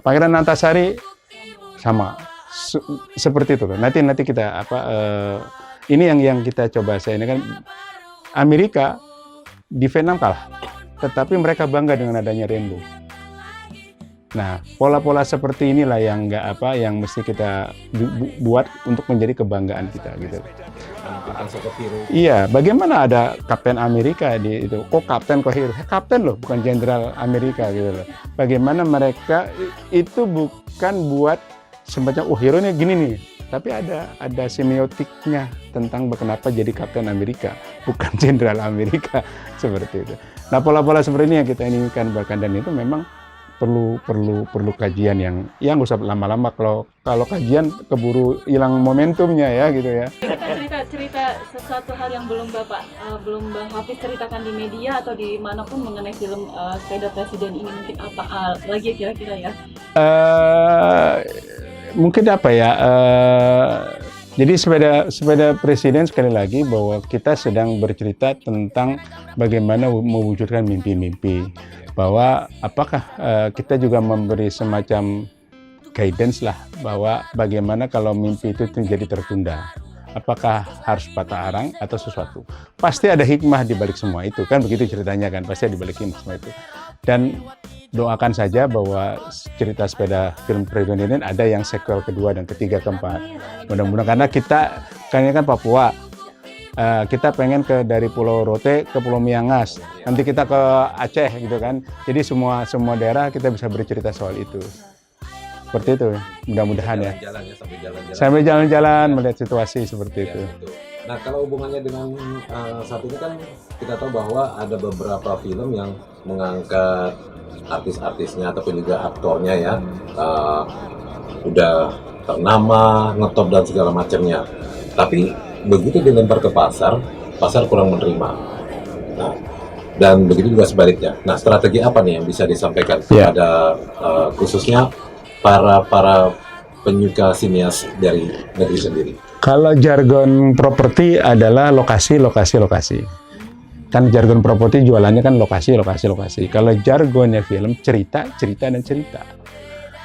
Pangeran Antasari sama seperti itu. Nanti kita ini yang kita coba. Saya ini kan Amerika di Vietnam kalah, tetapi mereka bangga dengan adanya Rainbow. Nah, pola-pola seperti inilah yang yang mesti kita buat untuk menjadi kebanggaan kita gitu. Iya, bagaimana ada Kapten Amerika di itu? Kok kapten kok hero? Kapten loh, bukan jenderal Amerika gitu loh. Bagaimana mereka itu bukan buat semacam hero nya gini nih, tapi ada semiotiknya tentang kenapa jadi Kapten Amerika, bukan jenderal Amerika seperti itu. Nah, pola-pola seperti ini yang kita inginkan bahkan, dan itu memang perlu kajian yang nggak usah lama-lama. Kalau kajian keburu hilang momentumnya ya gitu ya. Cerita sesuatu hal yang belum Bang Hafiz ceritakan di media atau di manapun mengenai film Sepeda Presiden ini, mungkin apa lagi kira-kira ya? Mungkin jadi sepeda presiden sekali lagi bahwa kita sedang bercerita tentang bagaimana mewujudkan mimpi-mimpi, bahwa apakah kita juga memberi semacam guidance lah bahwa bagaimana kalau mimpi itu jadi tertunda, apakah harus patah arang atau sesuatu. Pasti ada hikmah di balik semua itu kan, begitu ceritanya kan, pasti ada di balik semua itu. Dan doakan saja bahwa cerita sepeda film presiden ini ada yang sequel kedua dan ketiga keempat. Mudah-mudahan, karena kita kan ini kan Papua, kita pengen dari Pulau Rote ke Pulau Miangas, nanti kita ke Aceh gitu kan. Jadi semua daerah kita bisa bercerita soal itu. Seperti itu, mudah-mudahan ya. Sambil jalan-jalan melihat situasi seperti itu. Nah, kalau hubungannya dengan saat ini kan kita tahu bahwa ada beberapa film yang mengangkat artis-artisnya ataupun juga aktornya ya udah ternama, ngetop dan segala macamnya. Tapi begitu dilempar ke pasar kurang menerima. Nah, dan begitu juga sebaliknya. Nah, strategi apa nih yang bisa disampaikan kepada khususnya para penyuka sinias dari negeri sendiri? Kalau jargon properti adalah lokasi. Kan jargon properti jualannya kan lokasi. Kalau jargonnya film, cerita.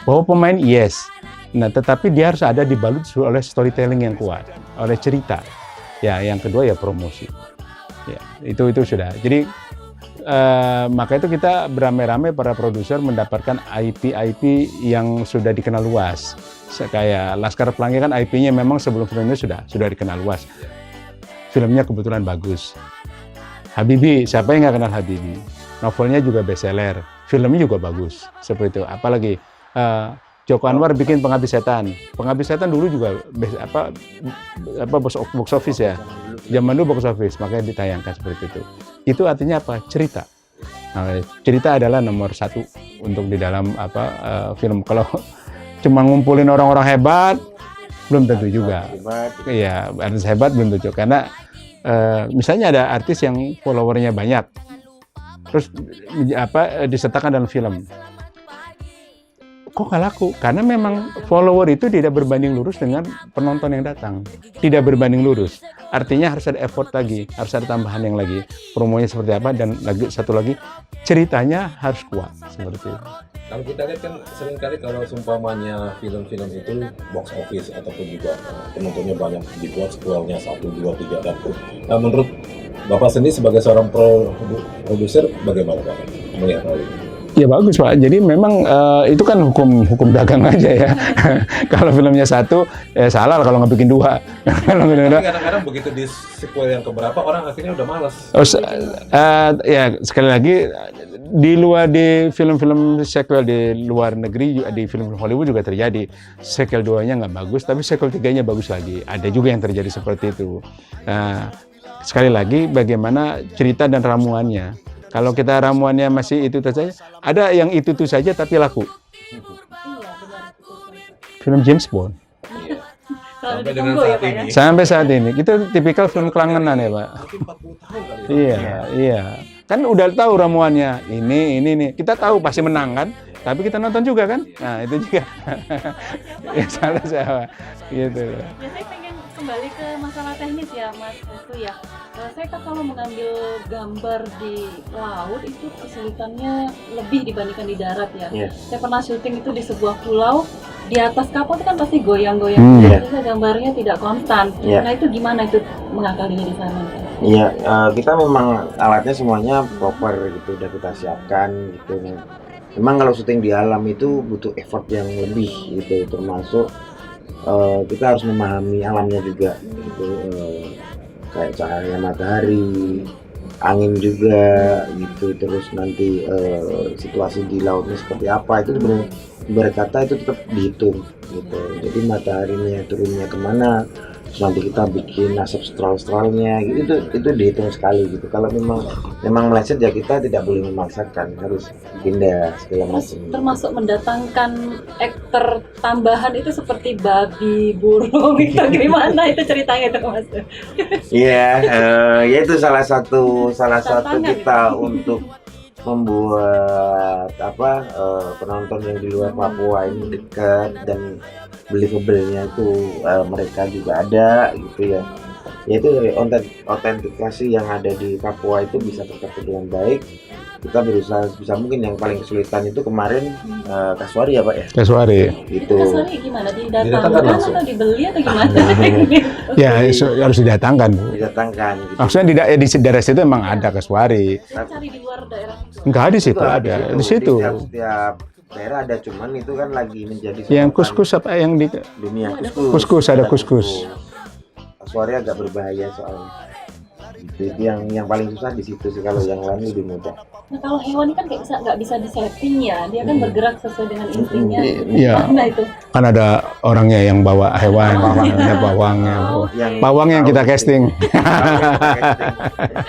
Bahwa pemain yes. Nah, tetapi dia harus ada dibalut oleh storytelling yang kuat, oleh cerita. Ya, yang kedua ya promosi. Ya, itu sudah. Jadi maka itu kita beramai-ramai para produser mendapatkan IP yang sudah dikenal luas. Kayak Laskar Pelangi kan IP-nya memang sebelum filmnya sudah dikenal luas. Filmnya kebetulan bagus. Habibie, siapa yang nggak kenal Habibie? Novelnya juga bestseller, filmnya juga bagus. Seperti itu. Apalagi Joko Anwar bikin Pengabdi Setan. Pengabdi Setan dulu juga box office ya. Zaman dulu box office, makanya ditayangkan seperti itu. Itu artinya apa? Cerita. Nah, cerita adalah nomor satu untuk di dalam film. Kalau cuma ngumpulin orang-orang hebat, belum tentu juga. Iya, artis hebat belum tentu. Karena misalnya ada artis yang followernya banyak, terus disertakan dalam film. kok nggak laku? Karena memang follower itu tidak berbanding lurus dengan penonton yang datang. Tidak berbanding lurus. Artinya harus ada effort lagi, harus ada tambahan yang lagi. Promonya seperti apa, dan satu lagi, ceritanya harus kuat. Seperti itu. Kalau kita lihat kan seringkali kalau seumpamanya film-film itu box office ataupun juga penontonnya banyak, dibuat sequelnya 1, 2, 3 dan menurut Bapak sendiri sebagai seorang produser bagaimana Pak melihat hal ini? Ya bagus Pak. Jadi memang itu kan hukum dagang aja ya. Kalau filmnya satu, salah kalau nggak bikin dua. Kalau Tapi kadang-kadang begitu di sequel yang keberapa orang akhirnya udah malas. Ya sekali lagi di film-film sequel di luar negeri, di film Hollywood juga terjadi. Sequel 2-nya nggak bagus, tapi sequel 3-nya bagus lagi. Ada juga yang terjadi seperti itu. Nah, sekali lagi bagaimana cerita dan ramuannya. Kalau kita ramuannya masih itu saja, ada yang itu saja tapi laku. Iya benar. Film James Bond. Selalu Sampai dengan ditunggu ya saat Pak ya. ini. Sampai saat ini, itu tipikal film kelangenan ya Pak. Mungkin 40 tahun kali ya. Iya. Kan udah tahu ramuannya, ini. Kita tahu pasti menang kan, tapi kita nonton juga kan. Nah itu juga. Ya salah saya, gitu. Ya saya pengen kembali ke masalah teknis ya Mas Restu ya. Saya kalau mengambil gambar di laut itu kesulitannya lebih dibandingkan di darat ya. Iya. Saya pernah syuting itu di sebuah pulau, di atas kapal itu kan pasti goyang-goyang, Iya. jadi gambarnya tidak konstan. Iya. Nah itu gimana itu mengakalinya di sana? Iya, kita memang alatnya semuanya proper gitu, udah kita siapkan gitu. Memang kalau syuting di alam itu butuh effort yang lebih gitu, termasuk kita harus memahami alamnya juga gitu, kayak cahaya matahari, angin juga gitu, terus nanti situasi di lautnya seperti apa, itu benar berkata itu tetap dihitung gitu. Jadi mataharinya turunnya kemana, terus nanti kita bikin asap stral-stralnya gitu, itu dihitung sekali gitu. Kalau memang meleset ya kita tidak boleh memaksakan, harus pindah segala Terus macam. termasuk mendatangkan aktor tambahan itu seperti babi, burung itu gimana itu ceritanya itu Mas? Iya, ya itu salah satu Tantangan kita untuk membuat penonton yang di luar Papua ini dekat dan believable-nya itu mereka juga ada gitu ya. Yaitu autentikasi yang ada di Papua itu bisa tercapai dengan baik. Kita berusaha sebisa mungkin. Yang paling kesulitan itu kemarin Kasuari ya Pak ya. Kasuari. Itu Kasuari gimana? Didatangkan Didatangkan langsung. atau dibeli atau gimana? Ya harus didatangkan Bu. didatangkan gitu. Maksudnya di daerah situ emang ada Kasuari. Saya cari di luar daerah itu. Enggak di situ ada, di situ. Setiap daerah ada, cuman itu kan lagi menjadi Yang sorotan kus-kus apa yang di dunia. Kus-kus, ada kus-kus. Suaranya agak berbahaya soalnya. Itu yang paling susah di situ sih, kalau yang lain lebih mudah. Nah kalau hewan ini kan nggak bisa disetting ya, dia kan bergerak sesuai dengan instingnya. Iya. Nah itu. Kan ada orangnya yang bawa hewan, ada pawangnya. Pawang yang kita casting.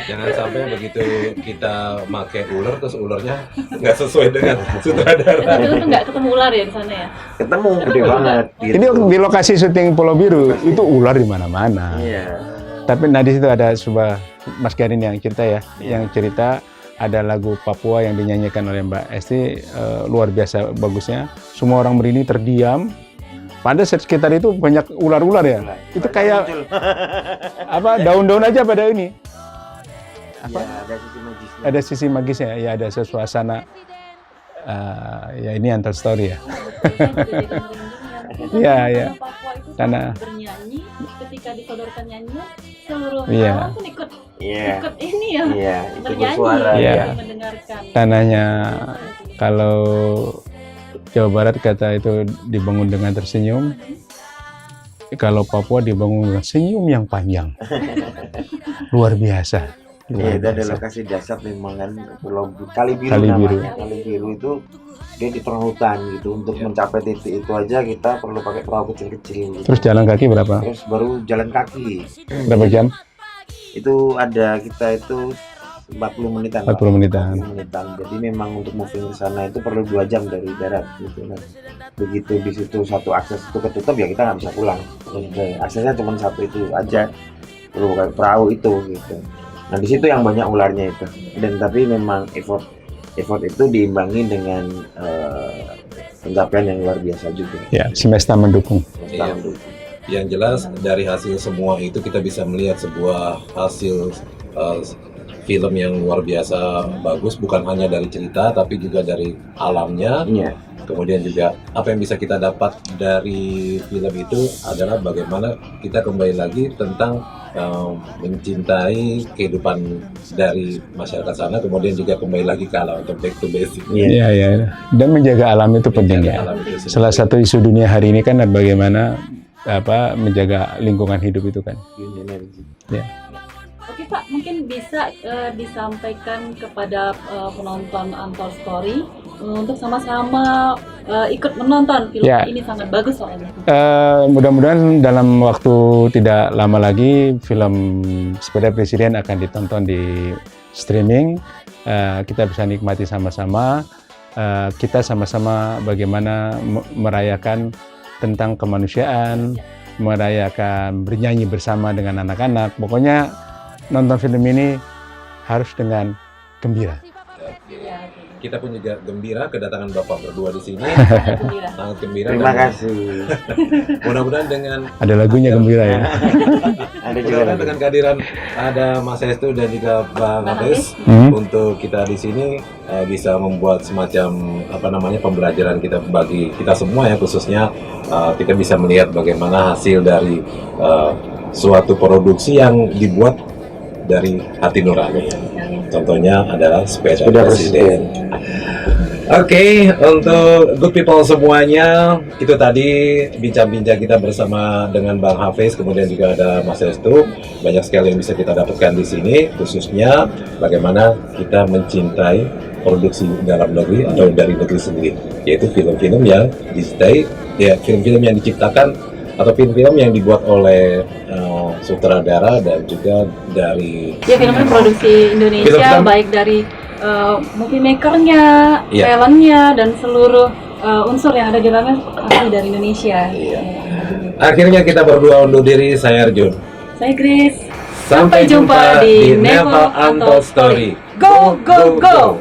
Jangan sampai begitu kita make ular terus ularnya nggak sesuai dengan sutradara. Itu nggak ketemu ular ya di sana ya? Ketemu gede banget. Gitu. Ini di lokasi syuting Pulau Biru itu ular di mana-mana. Iya. Tapi di situ ada sebuah Mas Garin yang cerita ya, yang cerita ada lagu Papua yang dinyanyikan oleh Mbak Esti, luar biasa bagusnya. Semua orang merinding terdiam. Padahal sekitar itu banyak ular-ular ya. Itu kayak daun-daun aja pada ini. Iya, ada sisi magisnya. Ada sisi magisnya, ya ada suasana. Ya ini antar story ya. Iya, iya. Papua itu Karena- bernyanyi, ketika disodorkan nyanyian, seluruh Iya. orang pun ikut Iya. ini ya, Iya, itu bernyanyi, bersuara. Iya. mendengarkan. Tanahnya kalau Jawa Barat kata itu dibangun dengan tersenyum. Kalau Papua dibangun dengan senyum yang panjang. Luar biasa. Iya, Luar itu ada biasa. lokasi dasar memang kan, Pulau Kali Biru Kali Biru. namanya. Kali Biru itu dia di tengah hutan gitu. Untuk mencapai titik itu aja kita perlu pakai perahu kecil-kecil gitu. Terus jalan kaki berapa? Terus baru jalan kaki. Berapa jam? Itu ada kita itu 40 menitan. Pak. 40 menitan. 40 menitan. Jadi memang untuk moving ke sana itu perlu 2 jam dari darat gitu kan. Begitu di situ satu akses itu ketutup ya kita nggak bisa pulang. Aksesnya cuma satu itu aja. Perlu pakai perahu itu gitu. Nah di situ yang banyak ularnya itu. Dan tapi memang effort itu diimbangi dengan pencapaian yang luar biasa juga. Ya, semesta mendukung. Iya. Yang jelas dari hasil semua itu kita bisa melihat sebuah hasil film yang luar biasa bagus, bukan hanya dari cerita tapi juga dari alamnya. Iya. Kemudian juga apa yang bisa kita dapat dari film itu adalah bagaimana kita kembali lagi tentang mencintai kehidupan dari masyarakat sana, kemudian juga kembali lagi ke alam untuk back to basic. Iya, ya. Dan menjaga alam itu penting ya. Alam itu sendiri. Salah satu isu dunia hari ini kan bagaimana menjaga lingkungan hidup itu kan. Ya. Oke Pak, mungkin bisa disampaikan kepada penonton Untold Story untuk sama-sama ikut menonton film Ya. ini, sangat bagus soalnya. Mudah-mudahan dalam waktu tidak lama lagi film Sepeda Presiden akan ditonton di streaming. Kita bisa nikmati sama-sama. Kita sama-sama bagaimana merayakan tentang kemanusiaan, merayakan bernyanyi bersama dengan anak-anak. Pokoknya nonton film ini harus dengan gembira. Kita pun juga gembira kedatangan Bapak berdua di sini. Gembira. Sangat gembira. Terima dan kasih. Mudah-mudahan dengan Ada lagunya gembira ya. Ada juga mudah-mudahan lagi. dengan kehadiran ada Mas Hestu dan juga Bang Bang Hafiz untuk kita di sini bisa membuat semacam pembelajaran kita bagi kita semua ya, khususnya kita bisa melihat bagaimana hasil dari suatu produksi yang dibuat dari hati nurani. Contohnya adalah Sepeda Presiden. Oke, untuk good people semuanya, itu tadi bincang-bincang kita bersama dengan Bang Hafiz, kemudian juga ada Mas Hestu. Banyak sekali yang bisa kita dapatkan di sini, khususnya bagaimana kita mencintai produksi dalam negeri atau dari negeri sendiri, yaitu film-film yang film-film yang diciptakan atau film-film yang dibuat oleh sutradara dan juga dari Ya, film produksi Indonesia, Film-film. baik dari movie makernya, Iya. talentnya, dan seluruh unsur yang ada di dalamnya asli dari Indonesia. Iya. Akhirnya kita berdua undur diri, saya Arjun. Saya Grace. Sampai jumpa di Never Untold Story. Go, go, go!